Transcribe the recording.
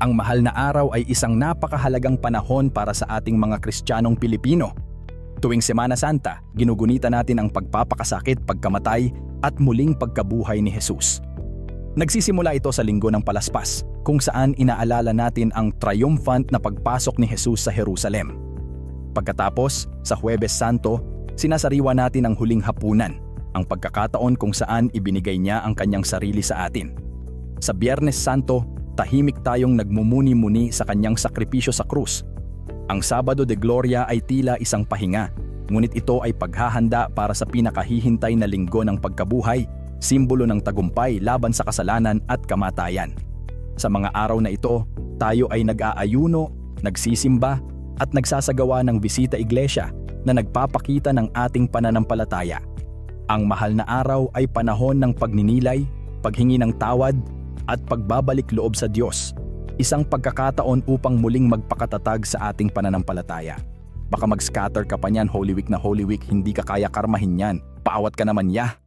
Ang mahal na araw ay isang napakahalagang panahon para sa ating mga Kristiyanong Pilipino. Tuwing Semana Santa, ginugunita natin ang pagpapakasakit, pagkamatay at muling pagkabuhay ni Jesus. Nagsisimula ito sa Linggo ng Palaspas, kung saan inaalala natin ang triumphant na pagpasok ni Jesus sa Jerusalem. Pagkatapos, sa Huwebes Santo, sinasariwa natin ang huling hapunan, ang pagkakataon kung saan ibinigay niya ang kanyang sarili sa atin. Sa Biyernes Santo, tahimik tayong nagmumuni-muni sa kanyang sakripisyo sa krus. Ang Sabado de Gloria ay tila isang pahinga, ngunit ito ay paghahanda para sa pinakahihintay na linggo ng pagkabuhay, simbolo ng tagumpay laban sa kasalanan at kamatayan. Sa mga araw na ito, tayo ay nag-aayuno, nagsisimba, at nagsasagawa ng bisita iglesia na nagpapakita ng ating pananampalataya. Ang mahal na araw ay panahon ng pagninilay, paghingi ng tawad, at pagbabalik loob sa Diyos, isang pagkakataon upang muling magpakatatag sa ating pananampalataya. Baka mag-scatter ka pa niyan Holy Week na Holy Week, hindi ka kaya karmahin yan. Paawat ka naman ya.